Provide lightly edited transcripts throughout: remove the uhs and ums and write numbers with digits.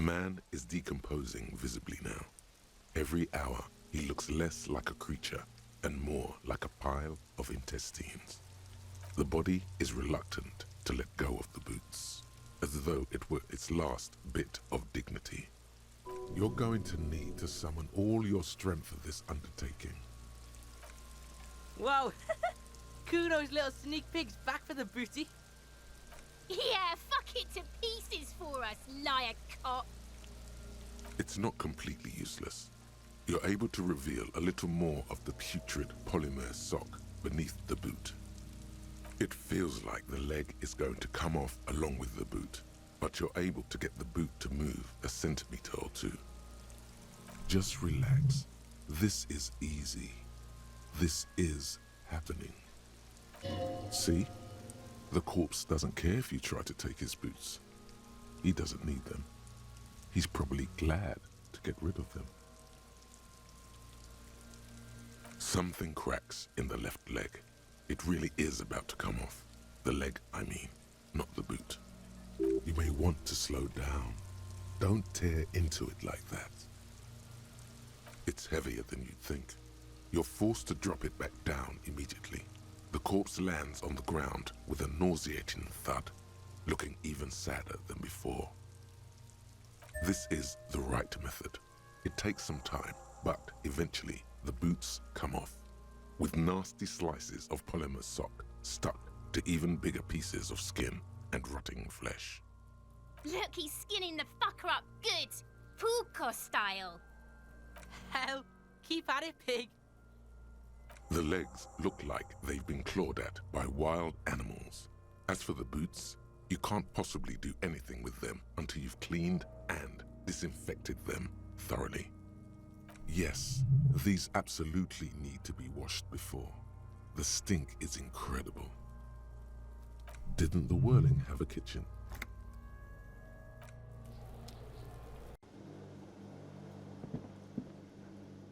man is decomposing visibly now. Every hour, he looks less like a creature and more like a pile of intestines. The body is reluctant to let go of the boots, as though it were its last bit of dignity. You're going to need to summon all your strength for this undertaking. Whoa! Kudo's little sneak pig's back for the booty. Yeah, fuck it to pieces for us, liar cop. It's not completely useless. You're able to reveal a little more of the putrid polymer sock beneath the boot. It feels like the leg is going to come off along with the boot, but you're able to get the boot to move a centimeter or two. Just relax. This is easy. This is happening. See? The corpse doesn't care if you try to take his boots. He doesn't need them. He's probably glad to get rid of them. Something cracks in the left leg. It really is about to come off. The leg, I mean, not the boot. You may want to slow down. Don't tear into it like that. It's heavier than you'd think. You're forced to drop it back down immediately. The corpse lands on the ground with a nauseating thud, looking even sadder than before. This is the right method. It takes some time, but eventually the boots come off, with nasty slices of polymer sock stuck to even bigger pieces of skin and rotting flesh. Look, he's skinning the fucker up good, Puko style. Hell, keep at it, pig. The legs look like they've been clawed at by wild animals. As for the boots, you can't possibly do anything with them until you've cleaned and disinfected them thoroughly. Yes, these absolutely need to be washed before. The stink is incredible. Didn't the Whirling have a kitchen?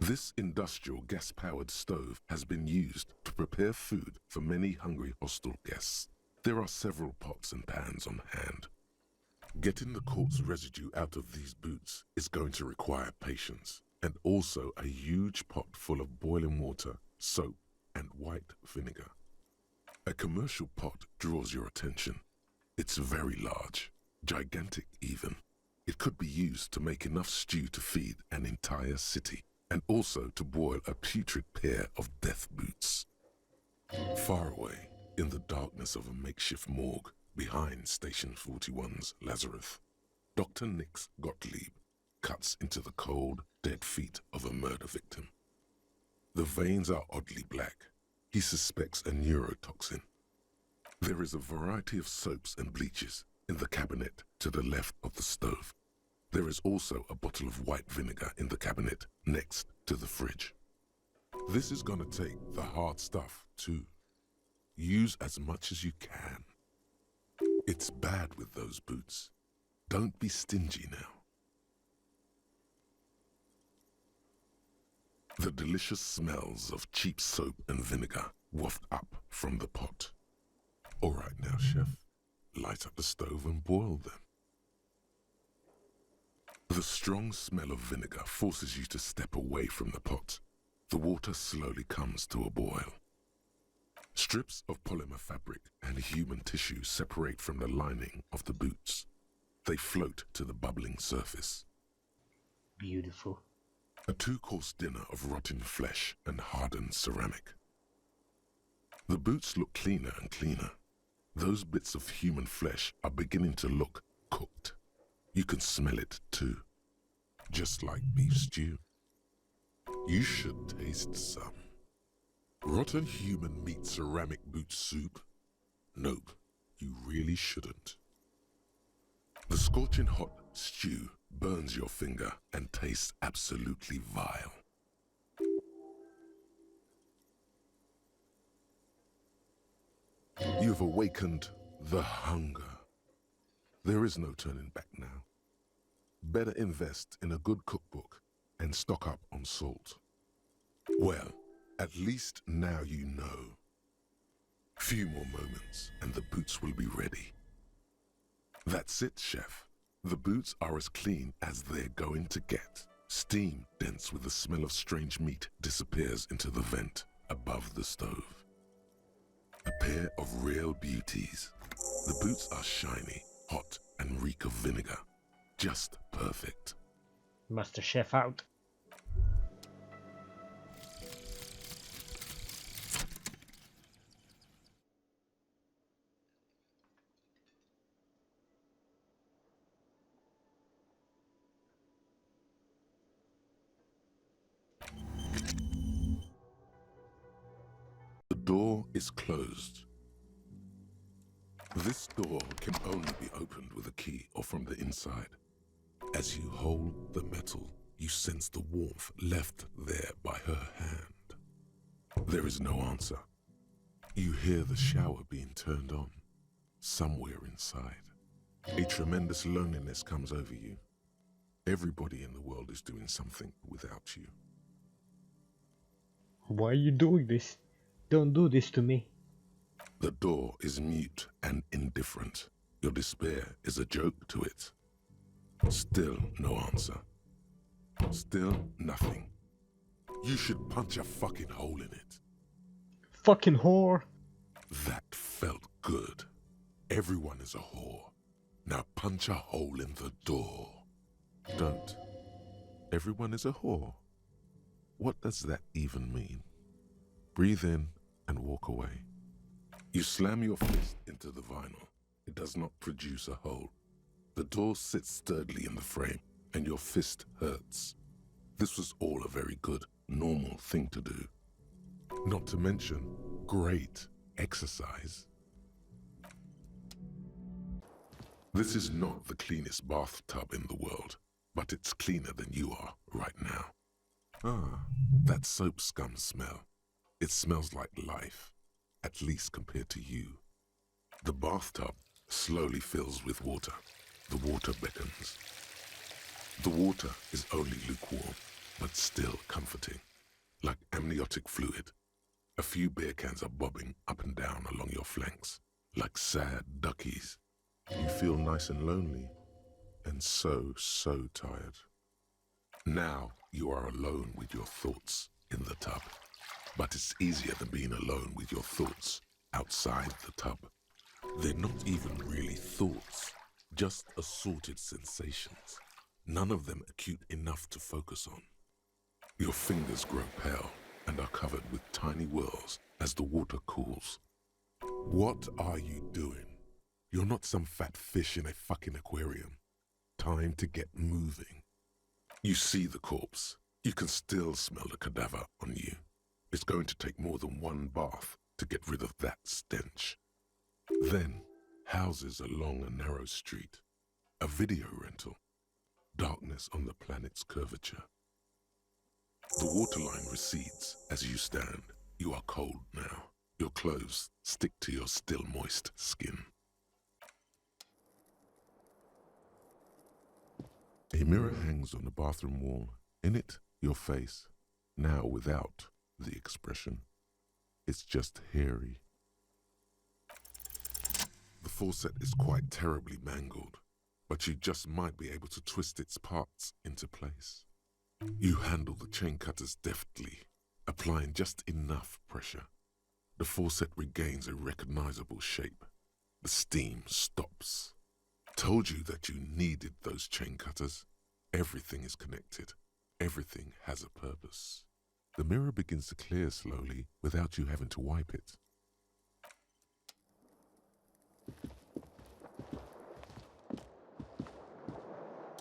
This industrial gas-powered stove has been used to prepare food for many hungry hostel guests. There are several pots and pans on hand. Getting the corpse residue out of these boots is going to require patience, and also a huge pot full of boiling water, soap, and white vinegar. A commercial pot draws your attention. It's very large, gigantic even. It could be used to make enough stew to feed an entire city, and also to boil a putrid pair of death boots. Far away, in the darkness of a makeshift morgue behind Station 41's Lazarus, Dr. Nix Gottlieb cuts into the cold, dead feet of a murder victim. The veins are oddly black. He suspects a neurotoxin. There is a variety of soaps and bleaches in the cabinet to the left of the stove. There is also a bottle of white vinegar in the cabinet next to the fridge. This is gonna take the hard stuff too. Use as much as you can. It's bad with those boots. Don't be stingy now. The delicious smells of cheap soap and vinegar waft up from the pot. All right now, chef. Light up the stove and boil them. The strong smell of vinegar forces you to step away from the pot. The water slowly comes to a boil. Strips of polymer fabric and human tissue separate from the lining of the boots. They float to the bubbling surface. Beautiful. A 2-course dinner of rotten flesh and hardened ceramic. The boots look cleaner and cleaner. Those bits of human flesh are beginning to look cooked. You can smell it too, just like beef stew. You should taste some. Rotten human meat ceramic boot soup? Nope, you really shouldn't. The scorching hot stew burns your finger and tastes absolutely vile. You've awakened the hunger. There is no turning back now. Better invest in a good cookbook and stock up on salt. Well, at least now you know. Few more moments and the boots will be ready. That's it, chef. The boots are as clean as they're going to get. Steam, dense with the smell of strange meat, disappears into the vent above the stove. A pair of real beauties. The boots are shiny, hot, and reek of vinegar. Just perfect. Master Chef out. The door is closed. This door can only be opened with a key or from the inside. As you hold the metal, you sense the warmth left there by her hand. There is no answer. You hear the shower being turned on, somewhere inside. A tremendous loneliness comes over you. Everybody in the world is doing something without you. Why are you doing this? Don't do this to me. The door is mute and indifferent. Your despair is a joke to it. Still no answer. Still nothing. You should punch a fucking hole in it. Fucking whore. That felt good. Everyone is a whore. Now punch a hole in the door. Don't. Everyone is a whore. What does that even mean? Breathe in and walk away. You slam your fist into the vinyl. It does not produce a hole. The door sits sturdily in the frame, and your fist hurts. This was all a very good, normal thing to do. Not to mention, great exercise. This is not the cleanest bathtub in the world, but it's cleaner than you are right now. Ah, that soap scum smell. It smells like life, at least compared to you. The bathtub slowly fills with water. The water beckons. The water is only lukewarm, but still comforting, like amniotic fluid. A few beer cans are bobbing up and down along your flanks, like sad duckies. You feel nice and lonely, and so tired. Now you are alone with your thoughts in the tub. But it's easier than being alone with your thoughts outside the tub. They're not even really thoughts, just assorted sensations, none of them acute enough to focus on. Your fingers grow pale and are covered with tiny whirls as the water cools. What are you doing? You're not some fat fish in a fucking aquarium. Time to get moving. You see the corpse. You can still smell the cadaver on you. It's going to take more than one bath to get rid of that stench. Then, houses along a narrow street, a video rental, darkness on the planet's curvature. The waterline recedes as you stand. You are cold now. Your clothes stick to your still moist skin. A mirror hangs on the bathroom wall. In it, your face, now without the expression. It's just hairy. The faucet is quite terribly mangled, but you just might be able to twist its parts into place. You handle the chain cutters deftly, applying just enough pressure. The faucet regains a recognizable shape. The steam stops. Told you that you needed those chain cutters. Everything is connected. Everything has a purpose. The mirror begins to clear slowly without you having to wipe it.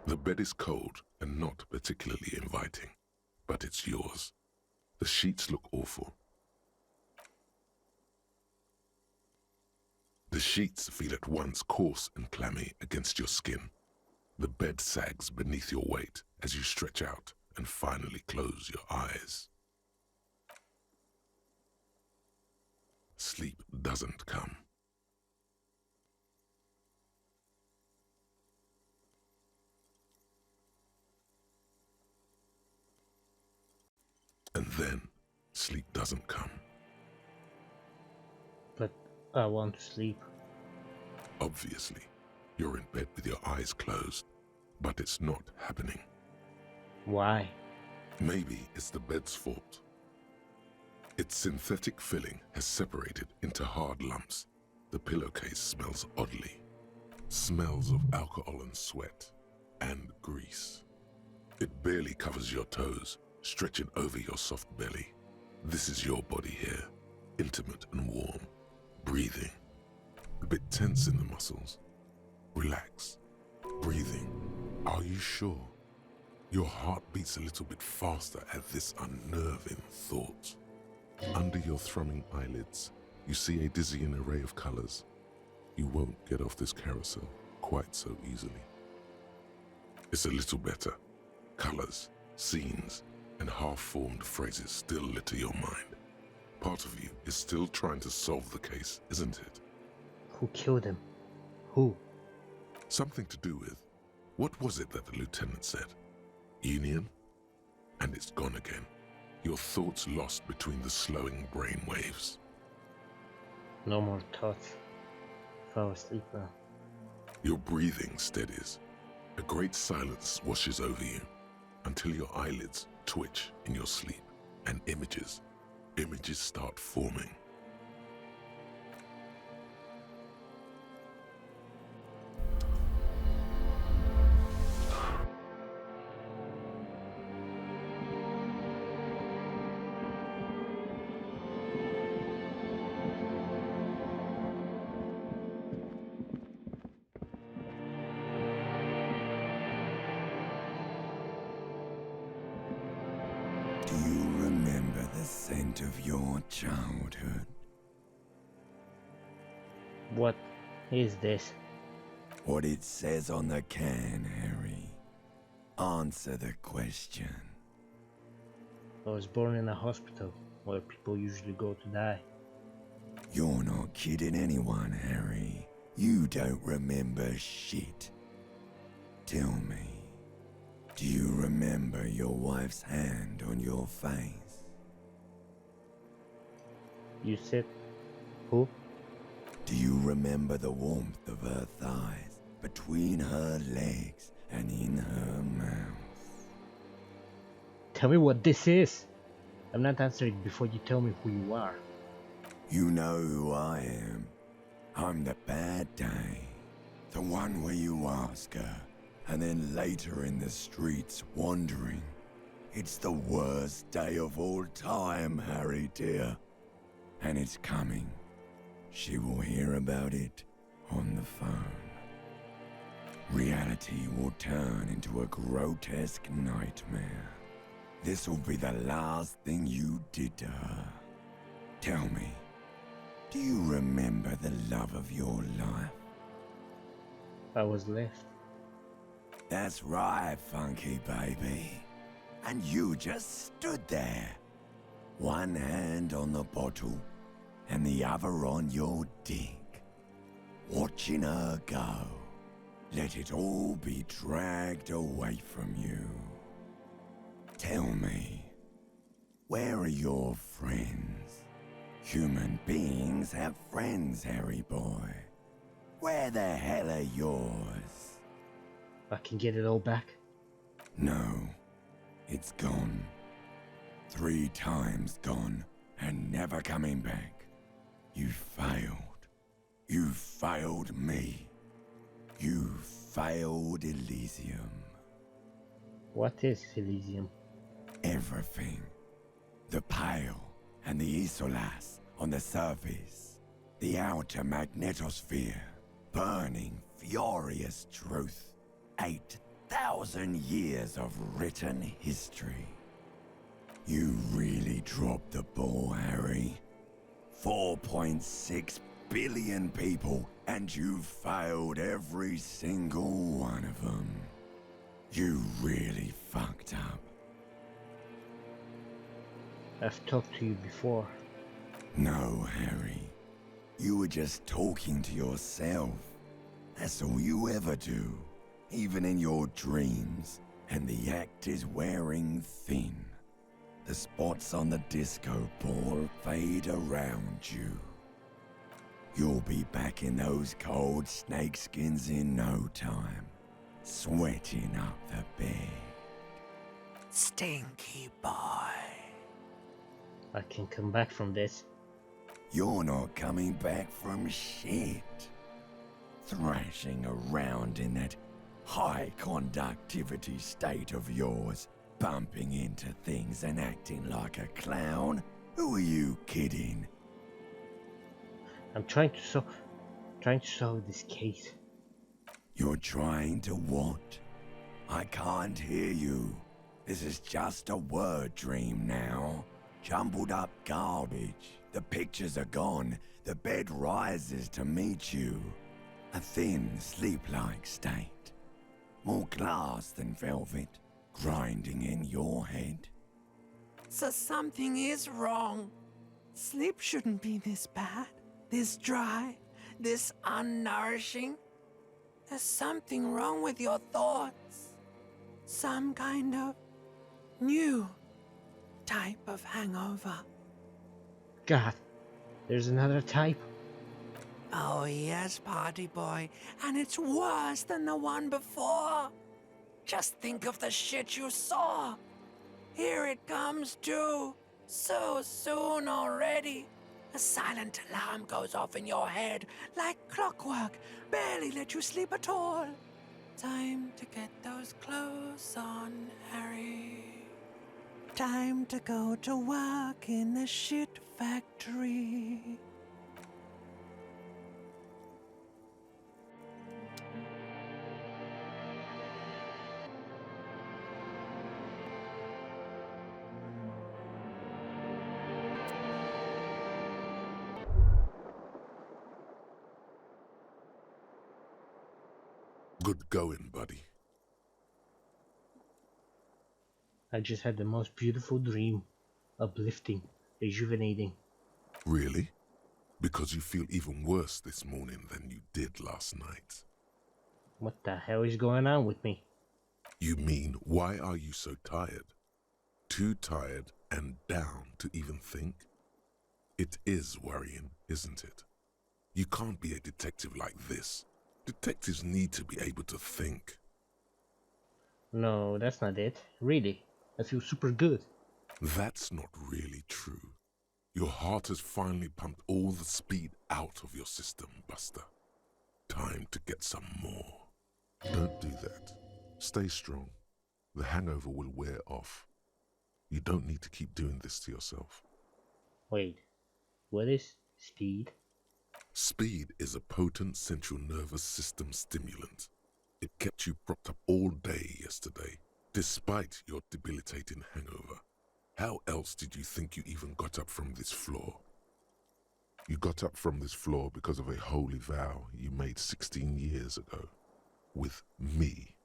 The bed is cold and not particularly inviting, but it's yours. The sheets look awful. The sheets feel at once coarse and clammy against your skin. The bed sags beneath your weight as you stretch out and finally close your eyes. Sleep doesn't come. And then, sleep doesn't come. But I want to sleep. Obviously, you're in bed with your eyes closed, but it's not happening. Why? Maybe it's the bed's fault. Its synthetic filling has separated into hard lumps. The pillowcase smells oddly. Smells of alcohol and sweat and grease. It barely covers your toes, stretching over your soft belly. This is your body here, intimate and warm, breathing. A bit tense in the muscles. Relax. Breathing. Are you sure? Your heart beats a little bit faster at this unnerving thought. Under your thrumming eyelids, you see a dizzying array of colors. You won't get off this carousel quite so easily. It's a little better. Colors, scenes, and half-formed phrases still litter your mind. Part of you is still trying to solve the case, isn't it? Who killed him? Who? Something to do with, what was it that the lieutenant said? Union? And it's gone again. Your thoughts lost between the slowing brain waves. No more thoughts. Fall asleep now. Your breathing steadies. A great silence washes over you until your eyelids twitch in your sleep and images start forming. Do you remember the scent of your childhood? What is this? What it says on the can, Harry. Answer the question. I was born in a hospital where people usually go to die. You're not kidding anyone, Harry. You don't remember shit. Tell me, do you remember your wife's hand on your face? You said who? Do you remember the warmth of her thighs between her legs and in her mouth? Tell me what this is. I'm not answering before you tell me who you are. You know who I am. I'm the bad day. The one where you ask her, and then later in the streets wandering. It's the worst day of all time, Harry dear. And it's coming. She will hear about it on the phone. Reality will turn into a grotesque nightmare. This will be the last thing you did to her. Tell me, do you remember the love of your life? I was left. That's right, funky baby. And you just stood there. One hand on the bottle and the other on your dick. Watching her go. Let it all be dragged away from you. Tell me, where are your friends? Human beings have friends, Harry boy. Where the hell are yours? I can get it all back. No, it's gone. 3 times gone and never coming back. You failed. You failed me. You failed Elysium. What is Elysium? Everything. The Pale and the Isolas on the surface. The outer magnetosphere. Burning, furious truth. 8,000 years of written history. You really dropped the ball, Harry. 4.6 billion people, and you failed every single one of them. You really fucked up. I've talked to you before. No, Harry. You were just talking to yourself. That's all you ever do. Even in your dreams. And the act is wearing thin. The spots on the disco ball fade around you. You'll be back in those cold snakeskins in no time. sweating up the bed. Stinky boy. I can come back from this. You're not coming back from shit. Thrashing around in that high conductivity state of yours, bumping into things and acting like a clown? Who are you kidding? I'm trying to solve this case. You're trying to what? I can't hear you. This is just a word dream now. Jumbled up garbage. The pictures are gone. The bed rises to meet you. A thin, sleep-like state. More glass than velvet, grinding in your head. So something is wrong. Sleep shouldn't be this bad, this dry, this unnourishing. There's something wrong with your thoughts. Some kind of new type of hangover. God, there's another type. Oh yes, party boy, and it's worse than the one before. Just think of the shit you saw. Here it comes too, so soon already. A silent alarm goes off in your head like clockwork, barely let you sleep at all. Time to get those clothes on, Harry. Time to go to work in the shit factory. Good going, buddy. I just had the most beautiful dream. Uplifting, rejuvenating. Really? Because you feel even worse this morning than you did last night. What the hell is going on with me? You mean, why are you so tired? Too tired and down to even think? It is worrying, isn't it? You can't be a detective like this. Detectives need to be able to think. No, that's not it. Really, I feel super good. That's not really true. Your heart has finally pumped all the speed out of your system, Buster. Time to get some more. Don't do that. Stay strong. The hangover will wear off. You don't need to keep doing this to yourself. Wait, what is speed? Speed is a potent central nervous system stimulant. It kept you propped up all day yesterday, despite your debilitating hangover. How else did you think you even got up from this floor? You got up from this floor because of a holy vow you made 16 years ago. With me.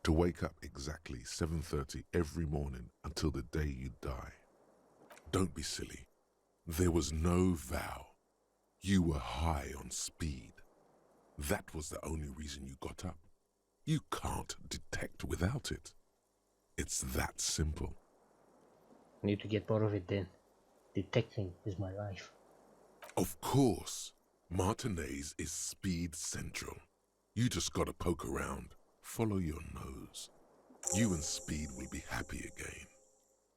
To wake up exactly 7:30 every morning until the day you die. Don't be silly. There was no vow. You were high on speed. That was the only reason you got up. You can't detect without it. It's that simple. I need to get more of it then. Detecting is my life. Of course, Martinez is speed central. You just gotta poke around, follow your nose. You and Speed will be happy again.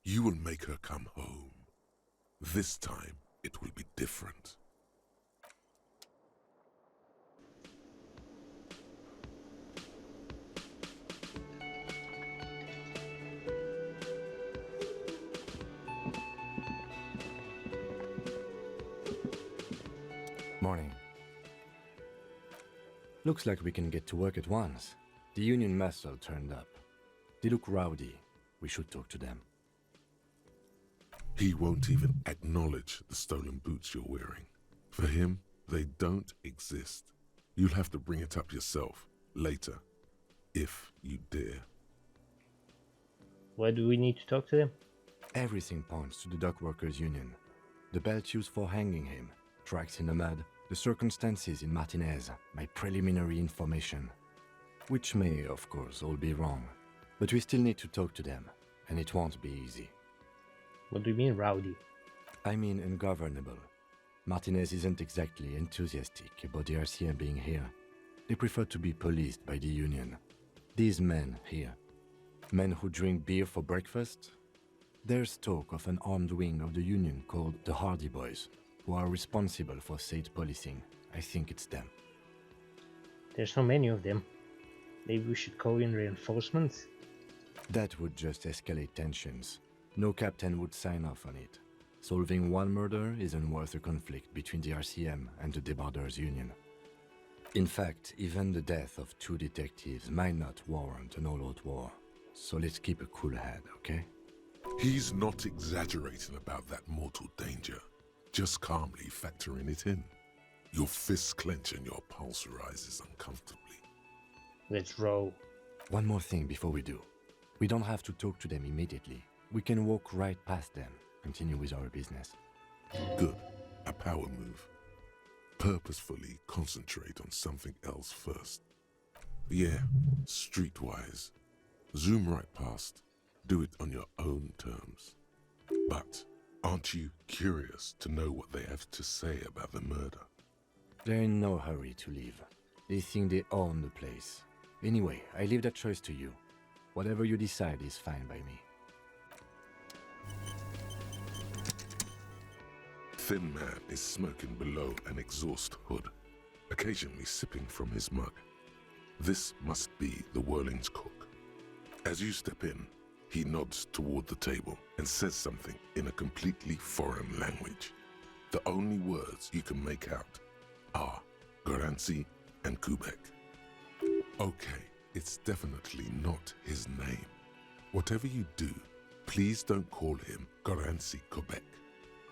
You will make her come home. This time, it will be different. Morning. Looks like we can get to work at once. The union muscle turned up. They look rowdy. We should talk to them. He won't even acknowledge the stolen boots you're wearing. For him, they don't exist. You'll have to bring it up yourself, later, if you dare. Why do we need to talk to them? Everything points to the dock workers' union. The belt used for hanging him, tracks in the mud, the circumstances in Martinez, my preliminary information. Which may, of course, all be wrong. But we still need to talk to them, and it won't be easy. What do you mean, rowdy? I mean ungovernable. Martinez isn't exactly enthusiastic about the RCM being here. They prefer to be policed by the union. These men here, men who drink beer for breakfast, there's talk of an armed wing of the Union called the Hardy Boys, who are responsible for state policing. I think it's them. There's so many of them. Maybe we should call in reinforcements? That would just escalate tensions. No captain would sign off on it. Solving one murder isn't worth a conflict between the RCM and the Debarders Union. In fact, even the death of 2 detectives might not warrant an all-out war. So let's keep a cool head, okay? He's not exaggerating about that mortal danger, just calmly factoring it in. Your fists clench and your pulse rises uncomfortably. Let's roll. One more thing before we do. We don't have to talk to them immediately. We can walk right past them, continue with our business. Good. A power move. Purposefully concentrate on something else first. Yeah, streetwise. Zoom right past. Do it on your own terms. But aren't you curious to know what they have to say about the murder? They're in no hurry to leave. They think they own the place. Anyway, I leave that choice to you. Whatever you decide is fine by me. Thin man is smoking below an exhaust hood, occasionally sipping from his mug. This must be the Whirling's cook. As you step in, he nods toward the table and says something in a completely foreign language. The only words you can make out are Garancy and Quebec. Okay, it's definitely not his name. Whatever you do, please don't call him Garancy Quebec.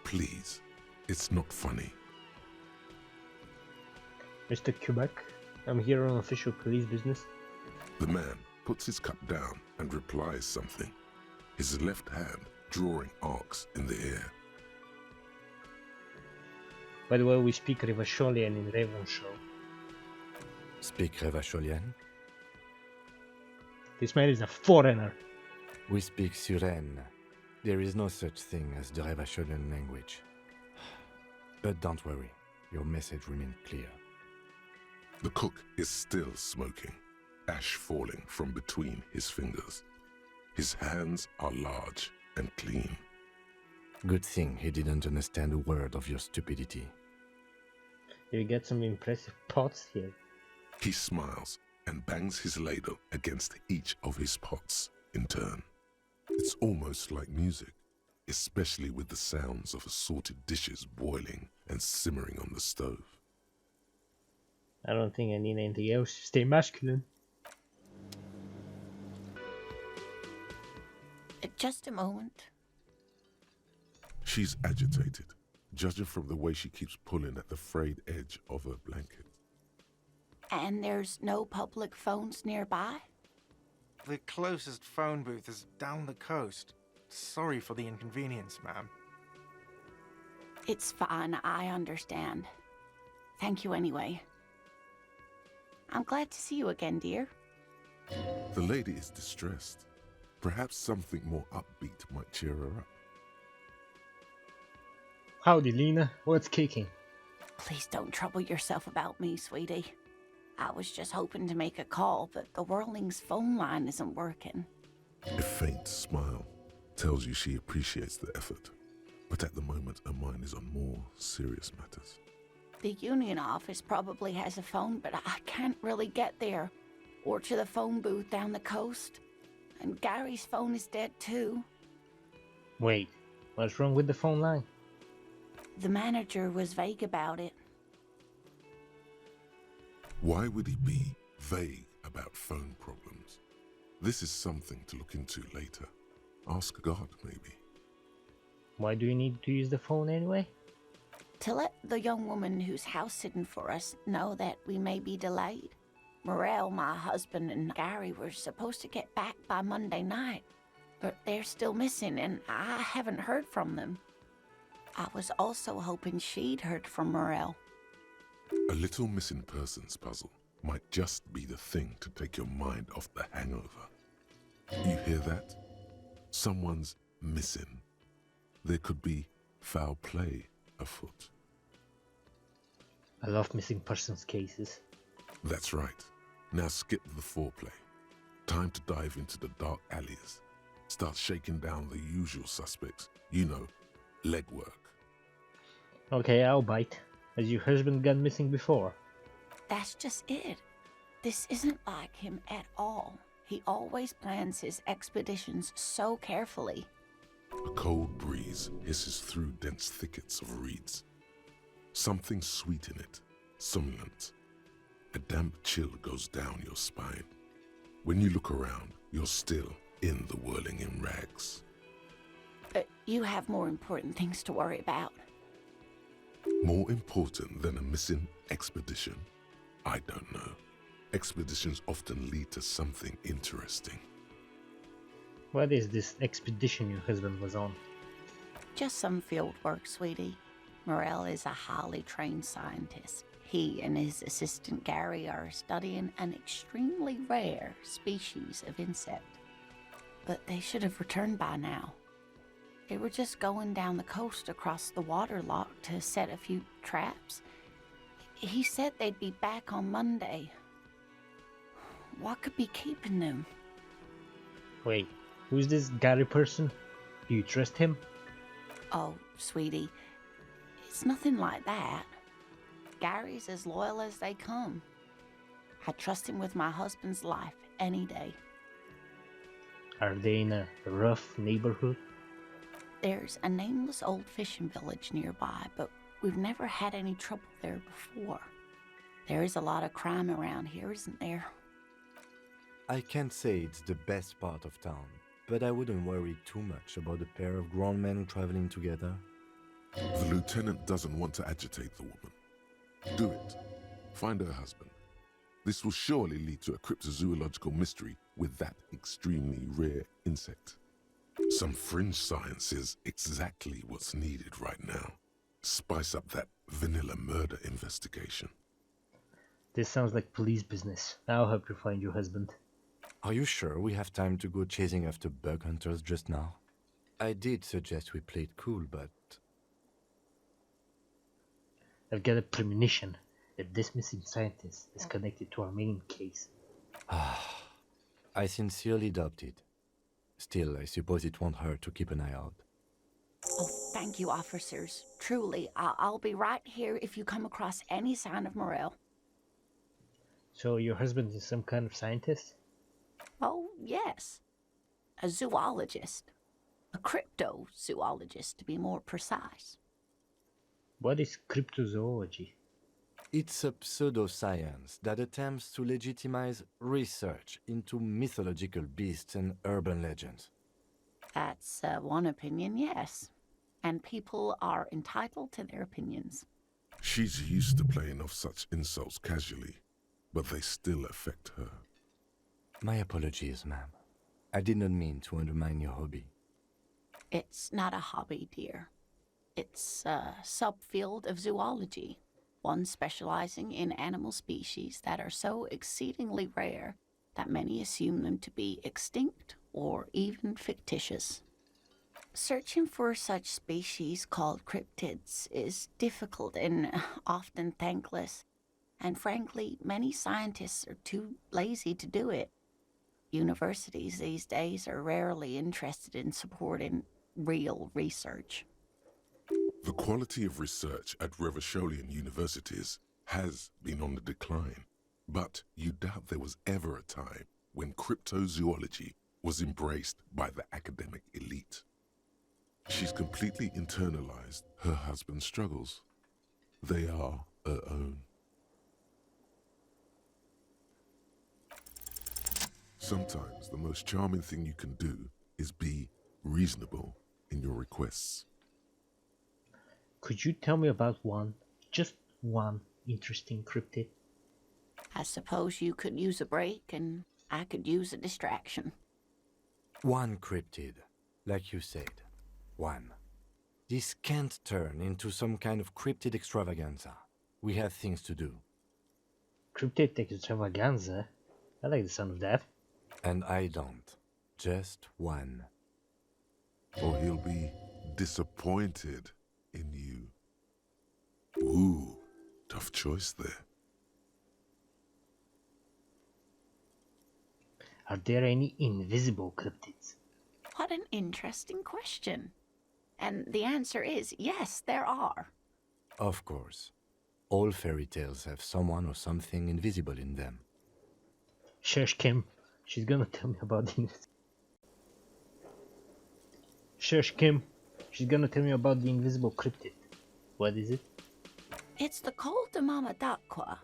Please, it's not funny. Mr. Quebec, I'm here on official police business. The man puts his cup down and replies something, his left hand drawing arcs in the air. By the way, we speak Revacholian in Ravenshaw. Speak Revacholian? This man is a foreigner. We speak Suren. There is no such thing as the Revacholian language. But don't worry, your message remains clear. The cook is still smoking, ash falling from between his fingers. His hands are large and clean. Good thing he didn't understand a word of your stupidity. You get some impressive pots here. He smiles and bangs his ladle against each of his pots in turn. It's almost like music, especially with the sounds of assorted dishes boiling and simmering on the stove. I don't think I need anything else. Stay masculine. Just a moment. She's agitated, judging from the way she keeps pulling at the frayed edge of her blanket. And there's no public phones nearby? The closest phone booth is down the coast. Sorry for the inconvenience, ma'am. It's fine, I understand. Thank you anyway. I'm glad to see you again, dear. The lady is distressed. Perhaps something more upbeat might cheer her up. Howdy, Lena. What's kicking? Please don't trouble yourself about me, sweetie. I was just hoping to make a call, but the Whirling's phone line isn't working. A faint smile tells you she appreciates the effort, but at the moment her mind is on more serious matters. The union office probably has a phone, but I can't really get there, or to the phone booth down the coast. And Gary's phone is dead too. Wait, what's wrong with the phone line? The manager was vague about it. Why would he be vague about phone problems? This is something to look into later. Ask God, maybe. Why do you need to use the phone anyway? To let the young woman who's house sitting for us know that we may be delayed. Morel, my husband, and Gary were supposed to get back by Monday night, but they're still missing and I haven't heard from them. I was also hoping she'd heard from Morel. A little missing persons puzzle might just be the thing to take your mind off the hangover. You hear that? Someone's missing. There could be foul play afoot. I love missing persons cases. That's right. Now skip the foreplay. Time to dive into the dark alleys. Start shaking down the usual suspects. You know, legwork. Okay, I'll bite. Has your husband gone missing before? That's just it. This isn't like him at all. He always plans his expeditions so carefully. A cold breeze hisses through dense thickets of reeds. Something sweet in it, somnolent. A damp chill goes down your spine. When you look around, you're still in the whirling in rags. You have more important things to worry about. More important than a missing expedition? I don't know. Expeditions often lead to something interesting. What is this expedition your husband was on? Just some field work, sweetie. Morel is a highly trained scientist. He and his assistant Gary are studying an extremely rare species of insect. But they should have returned by now. They were just going down the coast across the waterlock to set a few traps. He said they'd be back on Monday. What could be keeping them? Wait, who's this Gary person? Do you trust him? Oh, sweetie, it's nothing like that. Gary's as loyal as they come. I trust him with my husband's life any day. Are they in a rough neighborhood? There's a nameless old fishing village nearby, but we've never had any trouble there before. There is a lot of crime around here, isn't there? I can't say it's the best part of town, but I wouldn't worry too much about a pair of grown men traveling together. The lieutenant doesn't want to agitate the woman. Do it. Find her husband. This will surely lead to a cryptozoological mystery with that extremely rare insect. Some fringe science is exactly what's needed right now. Spice up that vanilla murder investigation. This sounds like police business. I'll help you find your husband. Are you sure we have time to go chasing after bug hunters just now? I did suggest we play it cool, but... I've got a premonition that this missing scientist is connected to our main case. I sincerely doubt it. Still, I suppose it won't hurt to keep an eye out. Oh, thank you, officers. Truly, I'll be right here if you come across any sign of Morel. So your husband is some kind of scientist? Oh, yes. A zoologist. A cryptozoologist, to be more precise. What is cryptozoology? It's a pseudoscience that attempts to legitimize research into mythological beasts and urban legends. That's one opinion, yes. And people are entitled to their opinions. She's used to playing off such insults casually, but they still affect her. My apologies, ma'am. I did not mean to undermine your hobby. It's not a hobby, dear. It's a subfield of zoology, one specializing in animal species that are so exceedingly rare that many assume them to be extinct or even fictitious. Searching for such species called cryptids is difficult and often thankless, and frankly, many scientists are too lazy to do it. Universities these days are rarely interested in supporting real research. The quality of research at Revacholian universities has been on the decline, but you doubt there was ever a time when cryptozoology was embraced by the academic elite. She's completely internalized her husband's struggles. They are her own. Sometimes the most charming thing you can do is be reasonable in your requests. Could you tell me about one, just one, interesting cryptid? I suppose you could use a break and I could use a distraction. One cryptid, like you said. One. This can't turn into some kind of cryptid extravaganza. We have things to do. Cryptid extravaganza? I like the sound of that. And I don't. Just one. Or he'll be disappointed in you. Ooh, tough choice there. Are there any invisible cryptids? What an interesting question. And the answer is yes, there are. Of course. All fairy tales have someone or something invisible in them. Shush, Kim. She's gonna tell me about the... Shush, Kim. She's gonna tell me about the invisible cryptid. What is it? It's the Cut-07-Strange.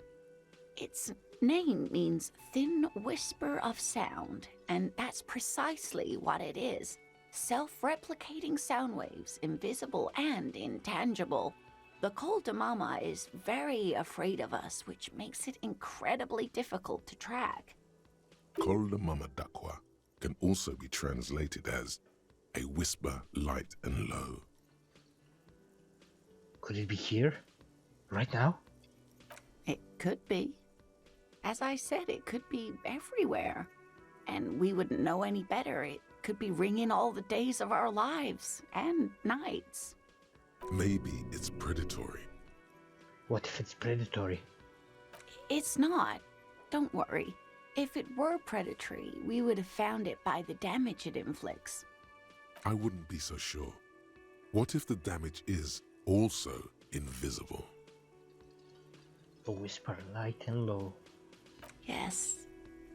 Its name means thin whisper of sound, and that's precisely what it is. Self-replicating sound waves, invisible and intangible. The Cut-07 is very afraid of us, which makes it incredibly difficult to track. Cut-07 can also be translated as a whisper light and low. Could it be here? Right now? It could be. As I said, it could be everywhere. And we wouldn't know any better. It could be ringing all the days of our lives and nights. Maybe it's predatory. What if it's predatory? It's not. Don't worry. If it were predatory, we would have found it by the damage it inflicts. I wouldn't be so sure. What if the damage is also invisible? A whisper light and low. Yes,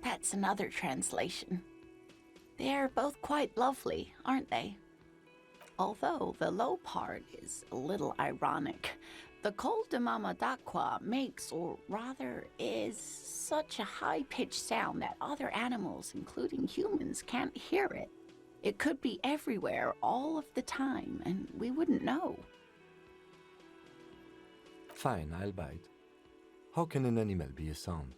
that's another translation. They're both quite lovely, aren't they? Although the low part is a little ironic. The Cut-07 makes, or rather is, such a high-pitched sound that other animals, including humans, can't hear it. It could be everywhere all of the time, and we wouldn't know. Fine, I'll bite. How can an animal be a sound?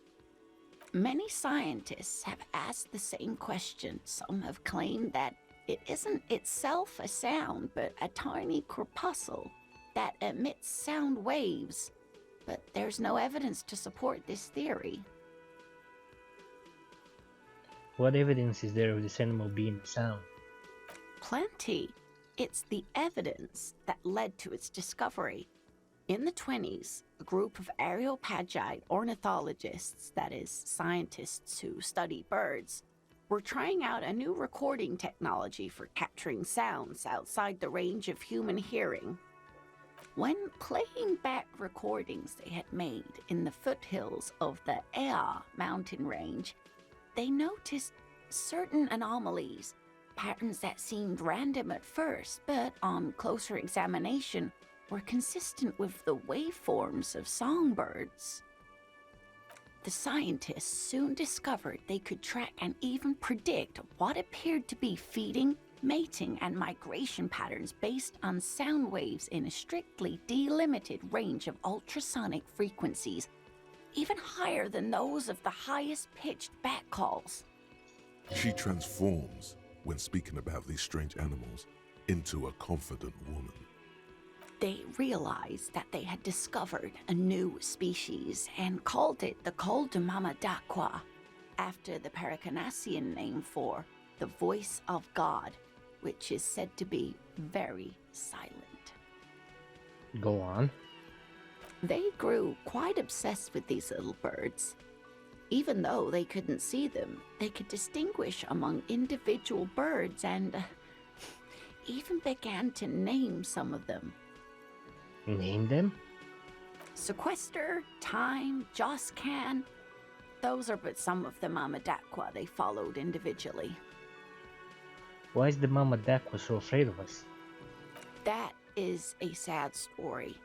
Many scientists have asked the same question. Some have claimed that it isn't itself a sound, but a tiny corpuscle that emits sound waves. But there's no evidence to support this theory. What evidence is there of this animal being a sound? Plenty. It's the evidence that led to its discovery. In the 1920s, a group of Areopagite ornithologists, that is, scientists who study birds, were trying out a new recording technology for capturing sounds outside the range of human hearing. When playing back recordings they had made in the foothills of the Ea mountain range, they noticed certain anomalies, patterns that seemed random at first, but on closer examination were consistent with the waveforms of songbirds. The scientists soon discovered they could track and even predict what appeared to be feeding, mating, and migration patterns based on sound waves in a strictly delimited range of ultrasonic frequencies, even higher than those of the highest-pitched bat calls. She transforms, when speaking about these strange animals, into a confident woman. They realized that they had discovered a new species and called it the Cut-07-Strange, after the Paracanassian name for the voice of God, which is said to be very silent. Go on. They grew quite obsessed with these little birds. Even though they couldn't see them, they could distinguish among individual birds and even began to name some of them. Name them? Sequester, Time, Joscan. Those are but some of the Mamadakwa they followed individually. Why is the Mama Dakwa so afraid of us? That is a sad story.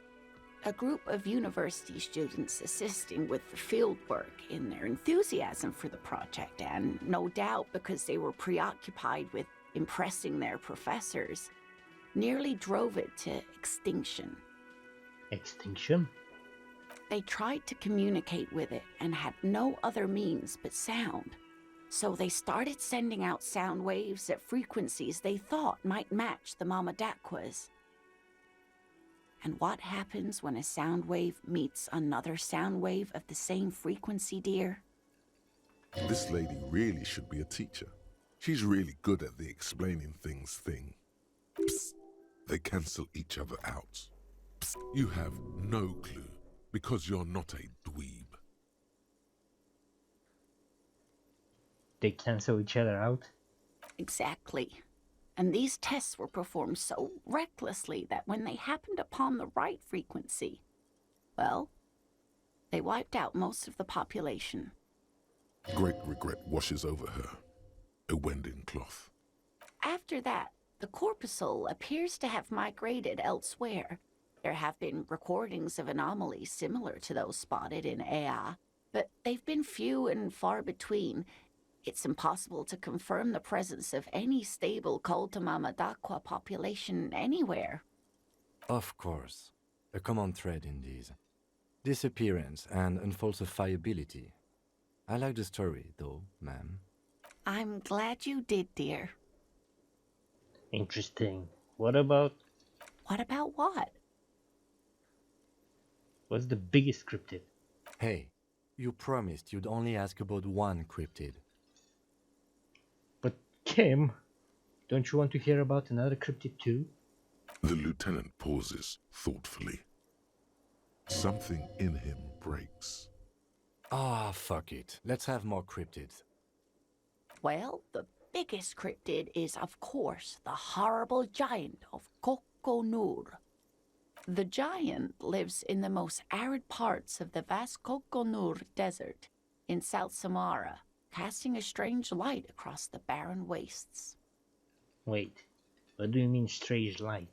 A group of university students assisting with the field work in their enthusiasm for the project, and no doubt because they were preoccupied with impressing their professors, nearly drove it to extinction. Extinction? They tried to communicate with it and had no other means but sound. So they started sending out sound waves at frequencies they thought might match the Mamadakwas. And what happens when a sound wave meets another sound wave of the same frequency, dear? This lady really should be a teacher. She's really good at the explaining things thing. Psst. They cancel each other out. Psst. You have no clue, because you're not a dweeb. They cancel each other out. Exactly. And these tests were performed so recklessly that when they happened upon the right frequency, well, they wiped out most of the population. Great regret washes over her. A wending cloth. After that, the corpuscle appears to have migrated elsewhere. There have been recordings of anomalies similar to those spotted in Ea, but they've been few and far between. It's impossible to confirm the presence of any stable Koltamamadakwa population anywhere. Of course. A common thread in these. Disappearance and unfalsifiability. I like the story, though, ma'am. I'm glad you did, dear. Interesting. What about... What about what? What's the biggest cryptid? Hey, you promised you'd only ask about one cryptid. But Kim, don't you want to hear about another cryptid too? The lieutenant pauses thoughtfully. Something in him breaks. Ah, fuck it. Let's have more cryptids. Well, the biggest cryptid is, of course, the horrible giant of Kokonur. The giant lives in the most arid parts of the vast Kokonur Desert in South Samara, casting a strange light across the barren wastes. Wait, what do you mean strange light?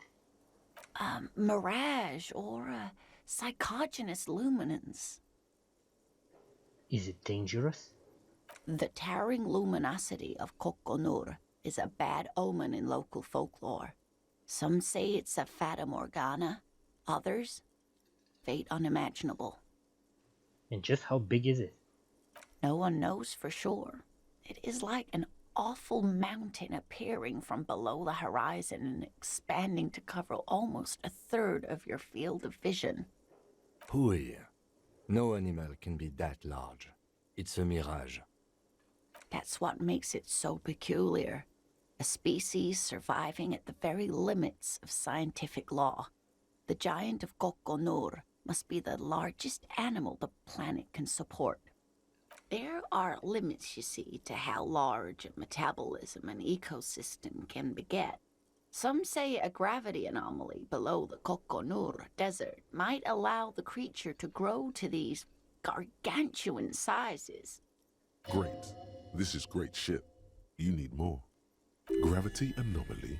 Mirage or psychogenous luminance. Is it dangerous? The towering luminosity of Kokonur is a bad omen in local folklore. Some say it's a fata morgana, others, fate unimaginable. And just how big is it? No one knows for sure. It is like an awful mountain appearing from below the horizon and expanding to cover almost a third of your field of vision. Hooey. No animal can be that large. It's a mirage. That's what makes it so peculiar. A species surviving at the very limits of scientific law. The giant of Kokonur must be the largest animal the planet can support. There are limits, you see, to how large a metabolism an ecosystem can beget. Some say a gravity anomaly below the Kokonur Desert might allow the creature to grow to these gargantuan sizes. Great. This is great shit. You need more. Gravity anomaly.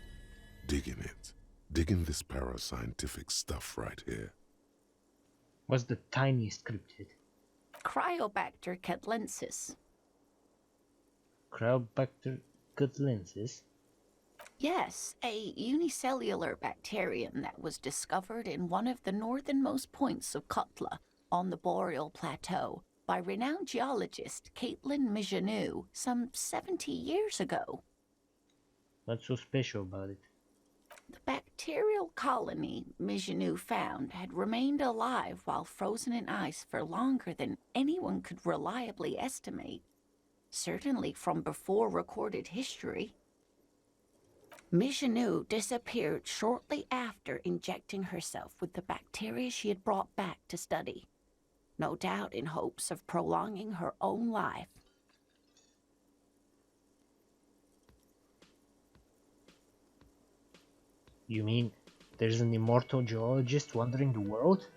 Dig in it. Dig in this parascientific stuff right here. What's the tiniest cryptid? Cryobacter catlensis. Cryobacter cutlensis? Yes, a unicellular bacterium that was discovered in one of the northernmost points of Kutla on the Boreal Plateau by renowned geologist Caitlin Mijanou some 70 years ago. What's so special about it? The bacterial colony Mijanou found had remained alive while frozen in ice for longer than anyone could reliably estimate, certainly from before recorded history. Mijanou disappeared shortly after injecting herself with the bacteria she had brought back to study, no doubt in hopes of prolonging her own life. You mean there's an immortal geologist wandering the world?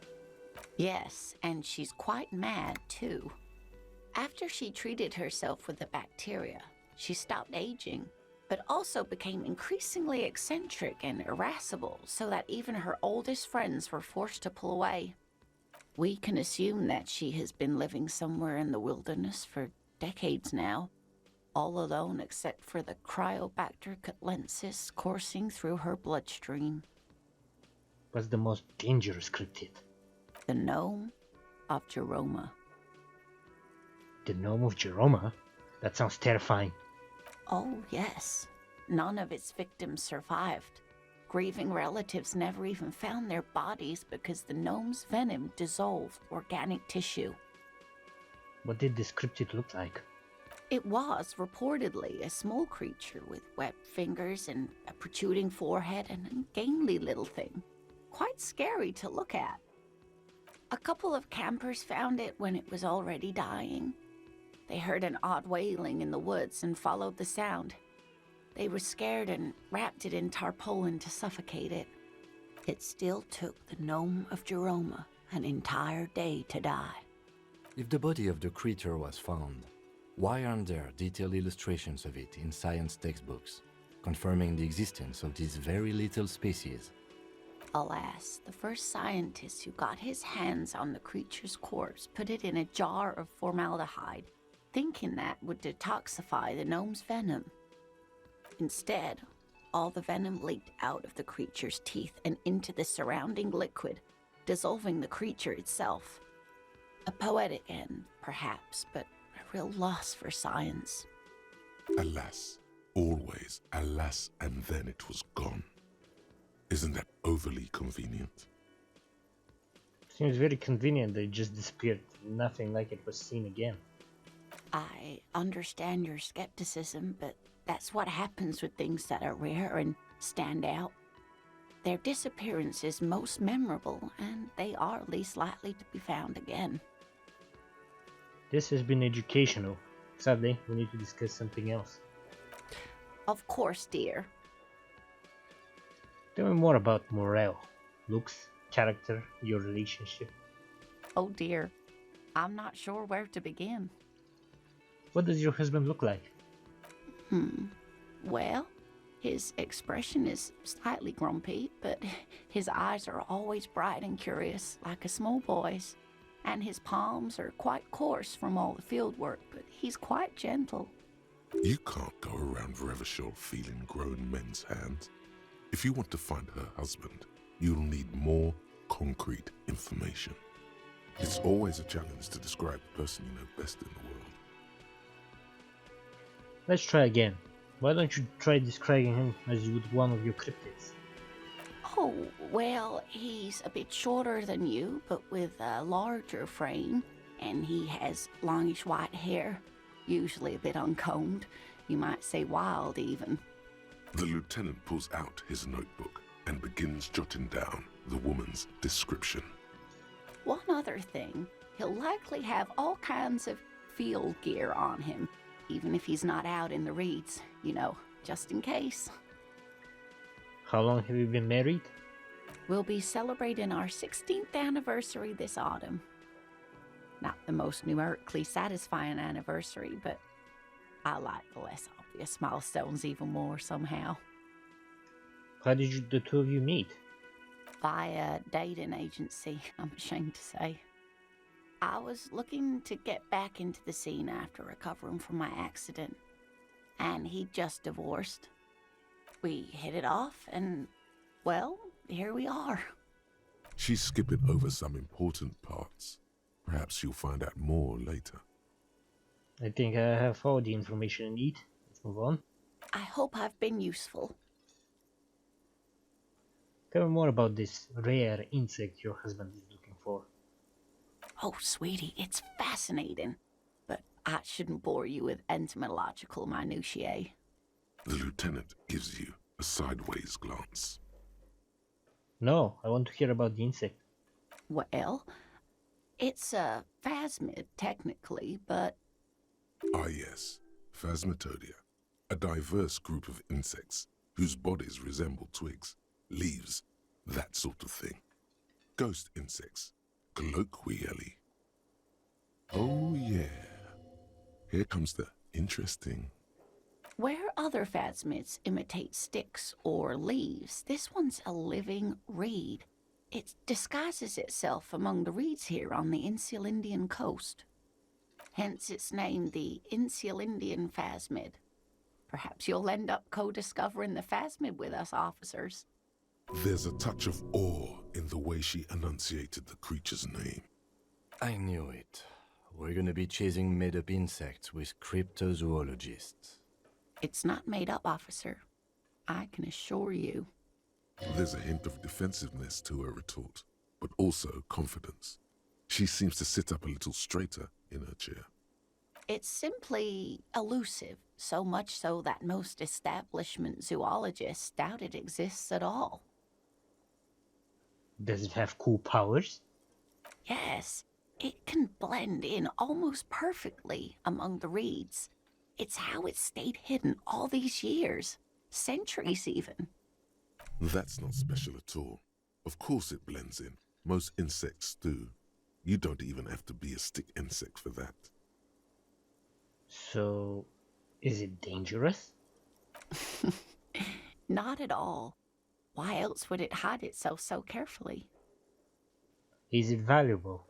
Yes, and she's quite mad, too. After she treated herself with the bacteria, she stopped aging, but also became increasingly eccentric and irascible, so that even her oldest friends were forced to pull away. We can assume that she has been living somewhere in the wilderness for decades now, all alone except for the Cryobacter catlensis coursing through her bloodstream. What's the most dangerous cryptid? The gnome of Jeroma. The gnome of Jeroma? That sounds terrifying. Oh, yes. None of its victims survived. Grieving relatives never even found their bodies because the gnome's venom dissolved organic tissue. What did this cryptid look like? It was reportedly a small creature with webbed fingers and a protruding forehead and a gangly little thing. Quite scary to look at. A couple of campers found it when it was already dying. They heard an odd wailing in the woods and followed the sound. They were scared and wrapped it in tarpaulin to suffocate it. It still took the gnome of Jeroma an entire day to die. If the body of the creature was found, why aren't there detailed illustrations of it in science textbooks, confirming the existence of this very little species? Alas, the first scientist who got his hands on the creature's corpse put it in a jar of formaldehyde, thinking that would detoxify the gnome's venom. Instead, all the venom leaked out of the creature's teeth and into the surrounding liquid, dissolving the creature itself. A poetic end, perhaps, but a real loss for science. Alas, always alas, and then it was gone. Isn't that overly convenient? Seems very convenient that it just disappeared. Nothing like it was seen again. I understand your skepticism, but that's what happens with things that are rare and stand out. Their disappearance is most memorable, and they are least likely to be found again. This has been educational. Sadly, we need to discuss something else. Of course, dear. Tell me more about Morel. Looks, character, your relationship. Oh dear, I'm not sure where to begin. What does your husband look like? Well, his expression is slightly grumpy, but his eyes are always bright and curious, like a small boy's. And his palms are quite coarse from all the field work, but he's quite gentle. You can't go around Revachol feeling grown men's hands. If you want to find her husband, you'll need more concrete information. It's always a challenge to describe the person you know best in the world. Let's try again. Why don't you try describing him as you would one of your cryptids? Oh, well, he's a bit shorter than you, but with a larger frame, and he has longish white hair, usually a bit uncombed. You might say wild, even. The lieutenant pulls out his notebook and begins jotting down the woman's description. One other thing, he'll likely have all kinds of field gear on him, even if he's not out in the reeds, you know, just in case. How long have you been married? We'll be celebrating our 16th anniversary this autumn. Not the most numerically satisfying anniversary, but I like the less obvious milestones even more somehow. How did the two of you meet? Via dating agency, I'm ashamed to say. I was looking to get back into the scene after recovering from my accident, and he'd just divorced. We hit it off, and, well, here we are. She's skipping over some important parts. Perhaps you'll find out more later. I think I have all the information I need. Let's move on. I hope I've been useful. Tell me more about this rare insect your husband is looking for. Oh, sweetie, it's fascinating, but I shouldn't bore you with entomological minutiae. The lieutenant gives you a sideways glance. No, I want to hear about the insect. Well, it's a phasmid, technically, but... Ah yes, Phasmatodia, a diverse group of insects whose bodies resemble twigs, leaves, that sort of thing. Ghost insects, colloquially. Oh yeah, here comes the interesting. Where other phasmids imitate sticks or leaves, this one's a living reed. It disguises itself among the reeds here on the Insulindian coast. Hence its name, the Insulindian phasmid. Perhaps you'll end up co-discovering the phasmid with us, officers. There's a touch of awe in the way she enunciated the creature's name. I knew it. We're gonna be chasing made-up insects with cryptozoologists. It's not made up, officer. I can assure you. There's a hint of defensiveness to her retort, but also confidence. She seems to sit up a little straighter in her chair. It's simply elusive, so much so that most establishment zoologists doubt it exists at all. Does it have cool powers? Yes, It can blend in almost perfectly among the reeds. It's how it stayed hidden all these years, centuries even. That's not special at all. Of course it blends in. Most insects do. You don't even have to be a stick insect for that. So, is it dangerous? Not at all. Why else would it hide itself so carefully? Is it valuable?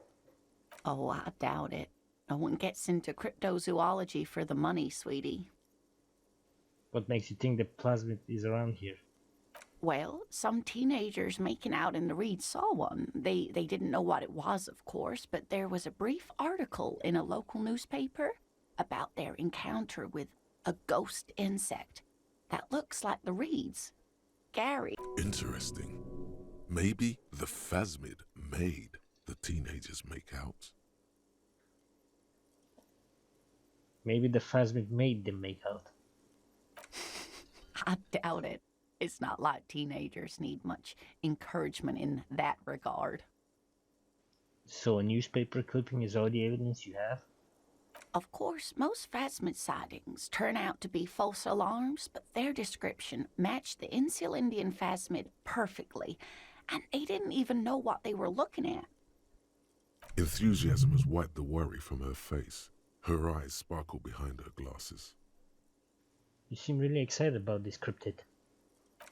Oh, I doubt it. No one gets into cryptozoology for the money, sweetie. What makes you think the plasmid is around here? Well, some teenagers making out in the reeds saw one. They didn't know what it was, of course, but there was a brief article in a local newspaper about their encounter with a ghost insect that looks like the reeds. Gary. Interesting. Maybe the phasmid made the teenagers make out. Maybe the phasmid made them make out. I doubt it. It's not like teenagers need much encouragement in that regard. So a newspaper clipping is all the evidence you have? Of course, most phasmid sightings turn out to be false alarms, but their description matched the Insil Indian phasmid perfectly, and they didn't even know what they were looking at. Enthusiasm has wiped the worry from her face. Her eyes sparkle behind her glasses. You seem really excited about this cryptid.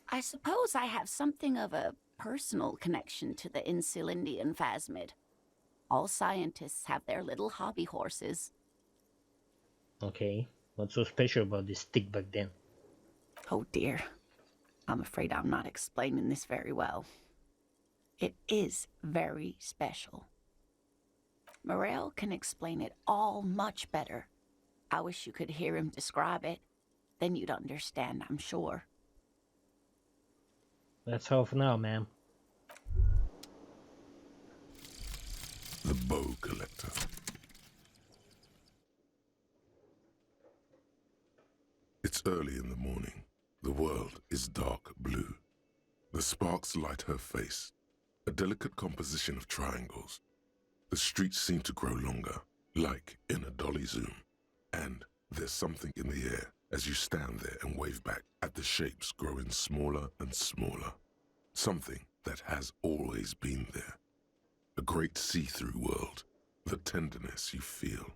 I suppose I have something of a personal connection to the Insil Indian phasmid. All scientists have their little hobby horses. Okay, what's so special about this stick back then? Oh dear. I'm afraid I'm not explaining this very well. It is very special. Morel can explain it all much better. I wish you could hear him describe it. Then you'd understand, I'm sure. That's all for now, ma'am. The bow collector. It's early in the morning. The world is dark blue. The sparks light her face, a delicate composition of triangles. The streets seem to grow longer, like in a dolly zoom. And there's something in the air as you stand there and wave back at the shapes growing smaller and smaller. Something that has always been there. A great see-through world. The tenderness you feel.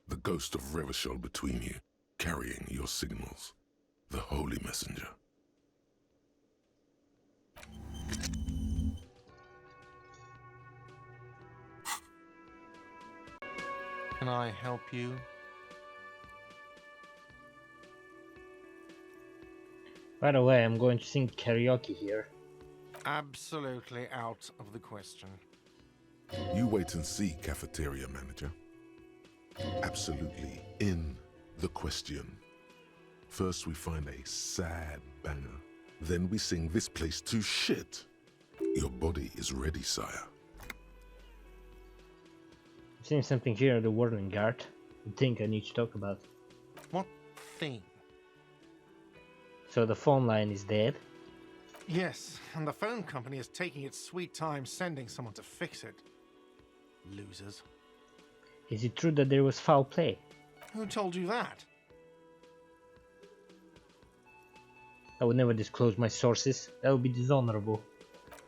The ghost of Revachol between you, carrying your signals. The holy messenger. Can I help you? By the way, I'm going to sing karaoke here. Absolutely out of the question. You wait and see, cafeteria manager. Absolutely in the question. First we find a sad banger. Then we sing this place to shit. Your body is ready, sire. I've seen something here at the warning guard. I think I need to talk about. What thing? So the phone line is dead. Yes, and the phone company is taking its sweet time sending someone to fix it. Losers. Is it true that there was foul play? Who told you that? I would never disclose my sources. That would be dishonorable.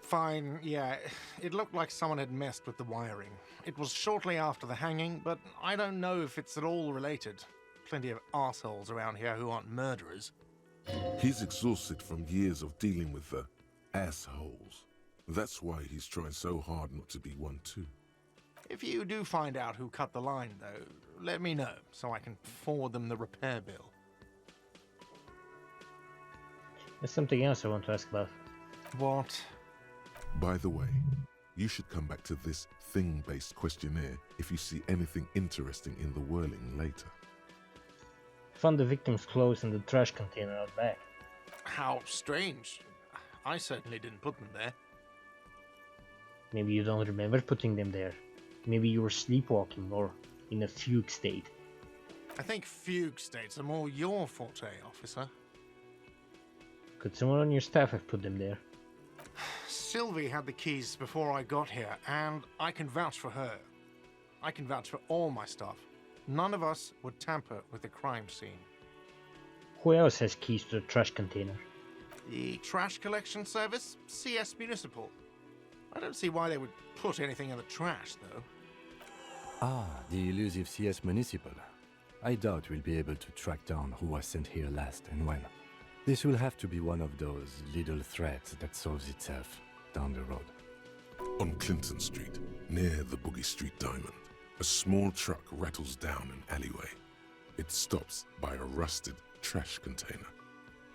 Fine, yeah. It looked like someone had messed with the wiring. It was shortly after the hanging, but I don't know if it's at all related. Plenty of arseholes around here who aren't murderers. He's exhausted from years of dealing with the assholes. That's why he's trying so hard not to be one too. If you do find out who cut the line, though, let me know so I can forward them the repair bill. There's something else I want to ask about. What? By the way, you should come back to this thing-based questionnaire if you see anything interesting in the whirling later. Found the victim's clothes in the trash container out back. How strange. I certainly didn't put them there. Maybe you don't remember putting them there. Maybe you were sleepwalking or in a fugue state. I think fugue states are more your forte, officer. Could someone on your staff have put them there? Sylvie had the keys before I got here, and I can vouch for her. I can vouch for all my staff. None of us would tamper with the crime scene. Who else has keys to the trash container? The trash collection service? CS Municipal. I don't see why they would put anything in the trash, though. Ah, the elusive CS Municipal. I doubt we'll be able to track down who was sent here last and when. This will have to be one of those little threats that solves itself down the road. On Clinton Street, near the Boogie Street Diamond, a small truck rattles down an alleyway. It stops by a rusted trash container.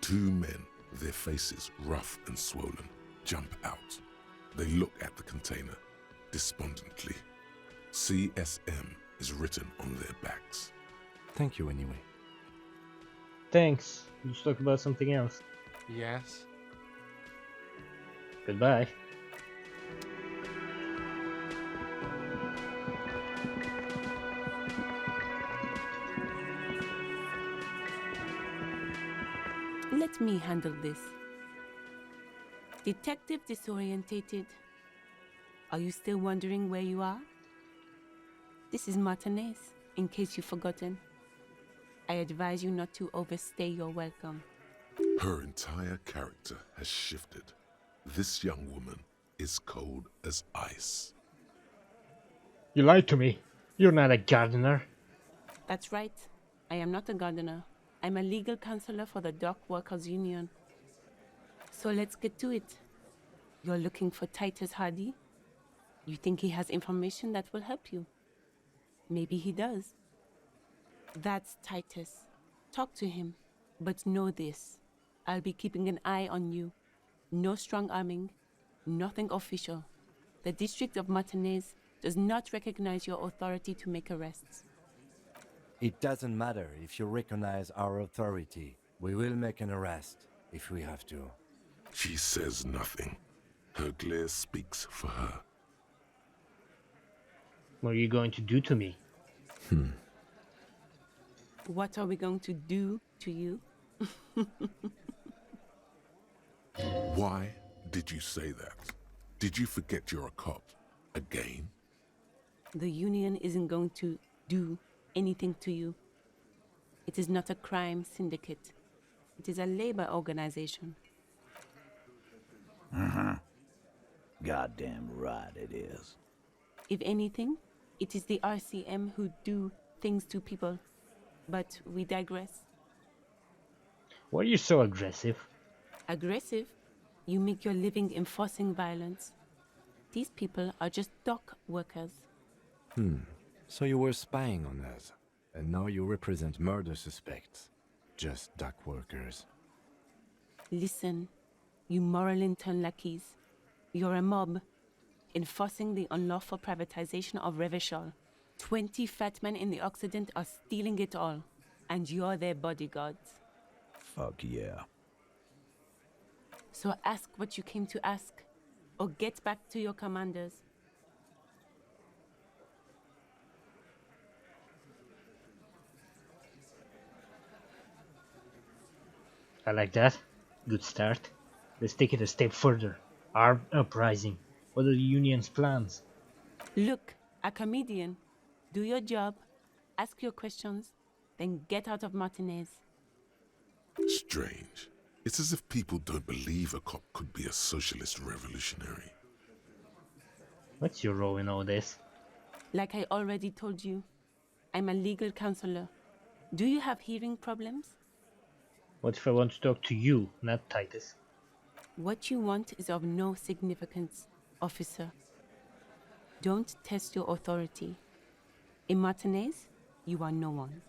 Two men, their faces rough and swollen, jump out. They look at the container despondently. CSM is written on their backs. Thank you anyway. Thanks. Let's talk about something else. Yes? Goodbye. Let me handle this. Detective disorientated. Are you still wondering where you are? This is Martinez, in case you've forgotten. I advise you not to overstay your welcome. Her entire character has shifted. This young woman is cold as ice. You lied to me. You're not a gardener. That's right. I am not a gardener. I'm a legal counselor for the Dock Workers Union. So let's get to it. You're looking for Titus Hardy? You think he has information that will help you? Maybe he does. That's Titus. Talk to him. But know this. I'll be keeping an eye on you. No strong arming. Nothing official. The District of Martinez does not recognize your authority to make arrests. It doesn't matter if you recognize our authority. We will make an arrest if we have to. She says nothing. Her glare speaks for her. What are you going to do to me? What are we going to do to you? Why did you say that? Did you forget you're a cop? Again? The union isn't going to do anything to you. It is not a crime syndicate. It is a labor organization. Goddamn right it is. If anything, it is the RCM who do things to people. But we digress. Why are you so aggressive? Aggressive? You make your living enforcing violence. These people are just dock workers. So you were spying on us, and now you represent murder suspects. Just dock workers. Listen, you moral intern lackeys. You're a mob, enforcing the unlawful privatization of Revachol. 20 fat men in the Occident are stealing it all, and you're their bodyguards. Fuck yeah. So ask what you came to ask, or get back to your commanders. I like that. Good start. Let's take it a step further. Armed uprising. What are the union's plans? Look, a comedian. Do your job, ask your questions, then get out of Martinez. Strange. It's as if people don't believe a cop could be a socialist revolutionary. What's your role in all this? Like I already told you, I'm a legal counselor. Do you have hearing problems? What if I want to talk to you, not Titus? What you want is of no significance, officer. Don't test your authority. In Martinez, you are no one.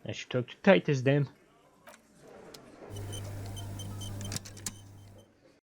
I should talk to Titus then.